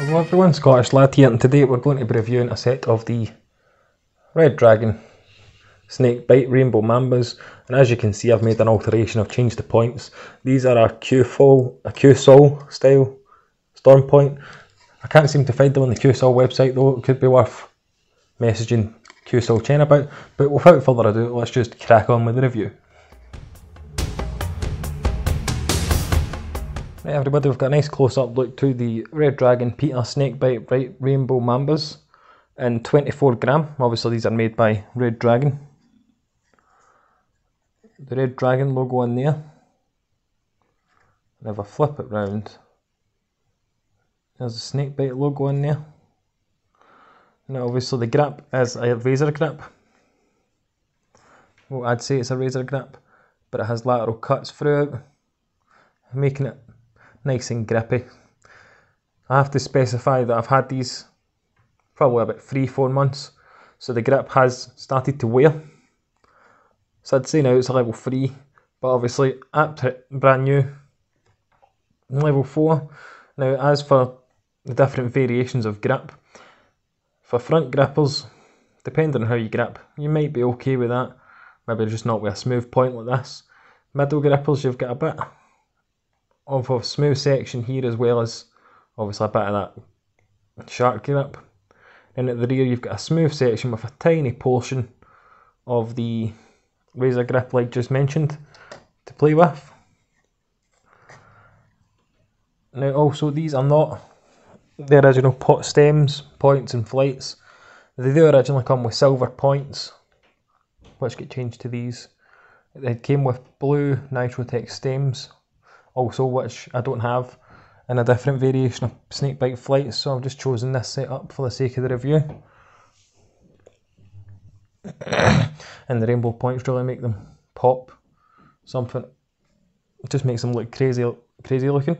Hello everyone, Scottish Lad here, and today we're going to be reviewing a set of the Red Dragon snakebite rainbow mambas. And as you can see, I've made an alteration. I've changed the points. These are a Q-Sol style storm point. I can't seem to find them on the Q-Sol website though. It could be worth messaging Q-Sol Chen about. But without further ado, let's just crack on with the review. Right everybody, we've got a nice close-up look to the Red Dragon Peter snakebite rainbow mambas in 24 gram. Obviously these are made by Red Dragon. The Red Dragon logo in there. And if I flip it round, there's the snakebite logo in there. Now obviously the grip is a razor grip. Well, I'd say it's a razor grip, but it has lateral cuts throughout, making it nice and grippy. I have to specify that I've had these probably about 3-4 months, so the grip has started to wear. So I'd say now it's a level 3, but obviously brand new level 4. Now as for the different variations of grip, for front grippers, depending on how you grip, you might be okay with that, maybe just not with a smooth point like this. Middle grippers, you've got a bit of a smooth section here, as well as obviously a bit of that shark grip. And at the rear you've got a smooth section with a tiny portion of the razor grip like just mentioned to play with. Now also these are not the original pot stems, points and flights. They do originally come with silver points, which get changed to these. They came with blue Nitrotech stems also, which I don't have, in a different variation of snakebite flights, so I've just chosen this setup for the sake of the review. And the rainbow points really make them pop something. It just makes them look crazy looking.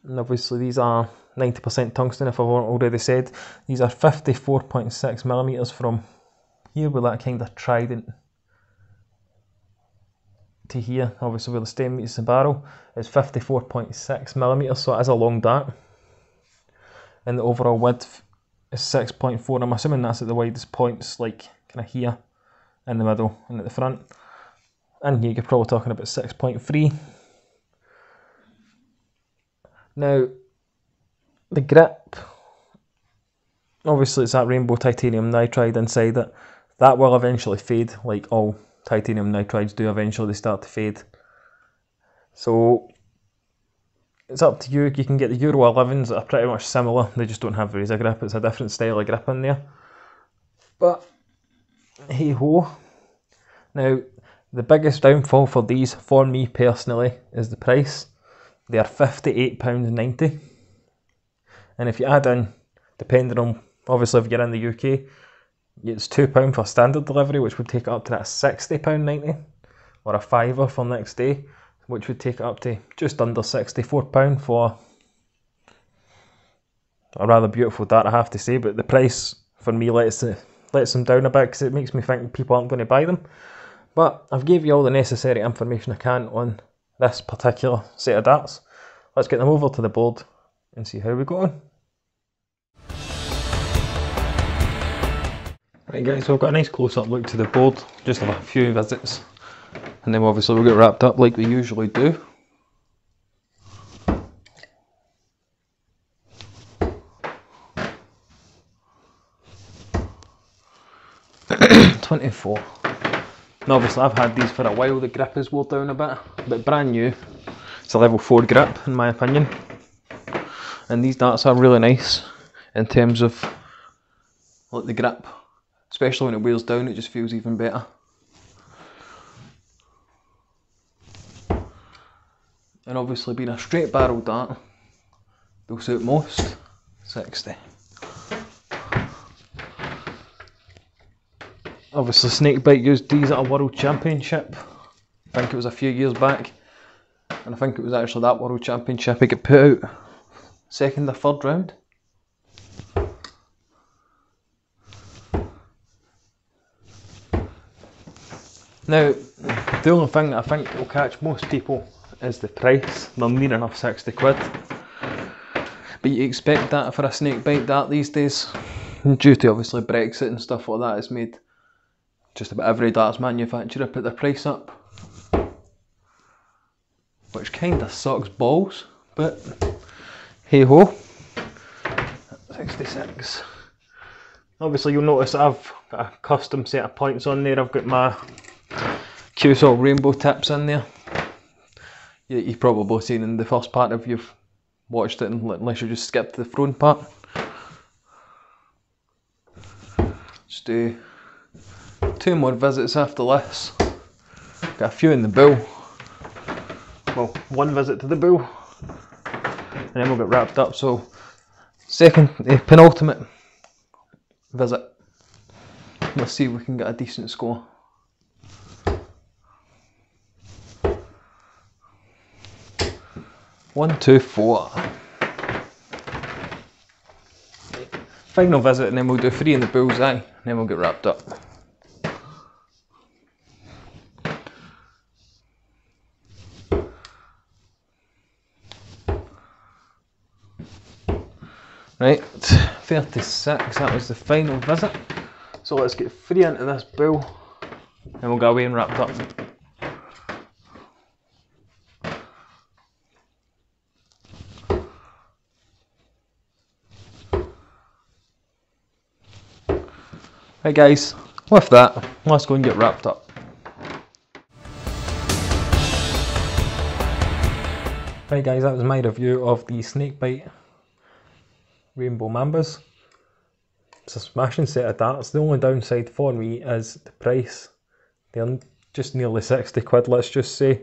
And obviously these are 90% tungsten, if I've already said. These are 54.6mm from here with that kind of trident to here, obviously where the stem meets the barrel, is 54.6mm, so it is a long dart. And the overall width is 6.4. I'm assuming that's at the widest points, like kind of here in the middle and at the front. And here you're probably talking about 6.3. Now, the grip, obviously it's that rainbow titanium nitride inside it. That will eventually fade, like all titanium nitrides do eventually, they start to fade. So it's up to you. You can get the Euro 11s that are pretty much similar, they just don't have razor grip, it's a different style of grip in there. But hey ho. Now the biggest downfall for these, for me personally, is the price. They are £58.90. And if you add in, depending on, obviously if you're in the UK, it's £2 for standard delivery, which would take it up to that £60.90, or a fiver for next day, which would take it up to just under £64 for a rather beautiful dart, I have to say. But the price for me lets them down a bit, because it makes me think people aren't going to buy them. But I've gave you all the necessary information I can on this particular set of darts. Let's get them over to the board and see how we go on. Right guys, so I've got a nice close-up look to the board, just have a few visits, and then obviously we'll get wrapped up like we usually do. (24). Now obviously I've had these for a while, the grip is wore down a bit, but brand new. It's a level 4 grip in my opinion. And these darts are really nice in terms of like the grip. Especially when it wears down, it just feels even better. And obviously being a straight barrel dart, they'll suit most. 60. Obviously snakebite used these at a world championship. I think it was a few years back. And I think it was actually that world championship it got put out second or third round. Now, the only thing that I think will catch most people is the price. They're near enough 60 quid. But but you expect that for a snakebite dart these days. Due to obviously Brexit and stuff like that, it's made just about every darts manufacturer put their price up. Which kind of sucks balls, but hey ho. 66. Obviously you'll notice I've got a custom set of points on there. I've got my QSL rainbow tips in there. You've probably seen in the first part if you've watched it, unless you just skipped the throwing part. Just do 2 more visits after this. Got a few in the bull. Well, 1 visit to the bull, and then we'll get wrapped up. So, penultimate visit. Let's see if we can get a decent score. One, 2, 4. Final visit, and then we'll do 3 in the bullseye, and then we'll get wrapped up. Right, 36, that was the final visit. So let's get 3 into this bull, and we'll go away and wrapped up. Right guys, with that, let's go and get wrapped up. Right guys, that was my review of the snakebite rainbow mambas. It's a smashing set of darts. The only downside for me is the price. They're just nearly 60 quid, let's just say.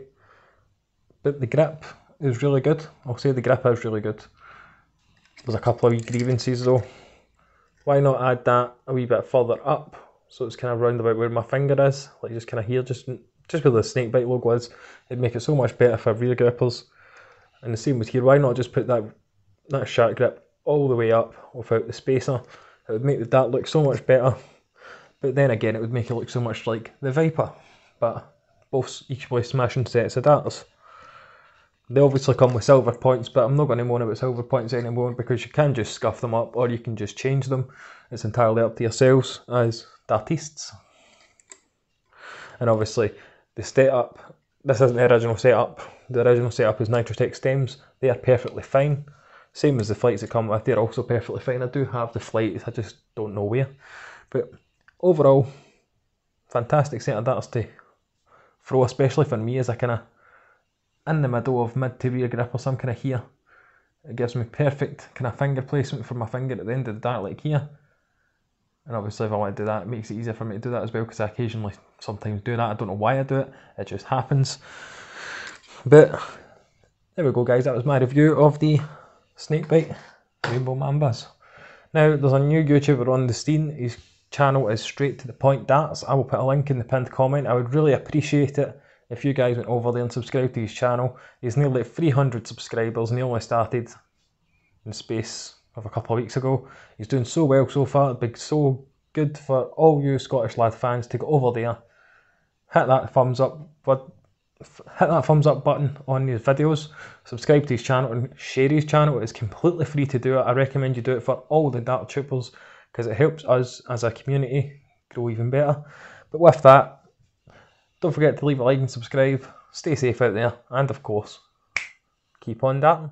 But the grip is really good. I'll say the grip is really good. There's a couple of wee grievances though. Why not add that a wee bit further up, so it's kind of round about where my finger is, like just kind of here, just where the snakebite logo is. It'd make it so much better for rear grippers. And the same with here, why not just put that shark grip all the way up without the spacer? It would make the dart look so much better, but then again it would make it look so much like the Viper. But both equally smashing sets of darts. They obviously come with silver points, but I'm not going to moan about silver points anymore because you can just scuff them up or you can just change them. It's entirely up to yourselves as dartistes. And obviously the setup, this isn't the original setup. The original setup is Nitrotech stems. They are perfectly fine. Same as the flights that come with, they're also perfectly fine. I do have the flights, I just don't know where. But overall, fantastic set of darts to throw, especially for me as a kind of in the middle of mid to rear grip, or some kind of here. It gives me perfect kind of finger placement for my finger at the end of the dart, like here. And obviously if I want to do that, it makes it easier for me to do that as well, because I occasionally sometimes do that. I don't know why I do it, it just happens. But there we go guys, that was my review of the snakebite rainbow mambas. Now there's a new YouTuber on the scene. His channel is Straight to the Point Darts. I will put a link in the pinned comment. I would really appreciate it if you guys went over there and subscribed to his channel. He's nearly 300 subscribers and he only started in space of a couple of weeks ago. He's doing so well so far. It'd be so good for all you Scottish Lad fans to go over there, hit that thumbs up button on his videos, subscribe to his channel and share his channel. It's completely free to do it. I recommend you do it for all the dart troopers because it helps us as a community grow even better. But with that, don't forget to leave a like and subscribe. Stay safe out there, and of course, keep on darting.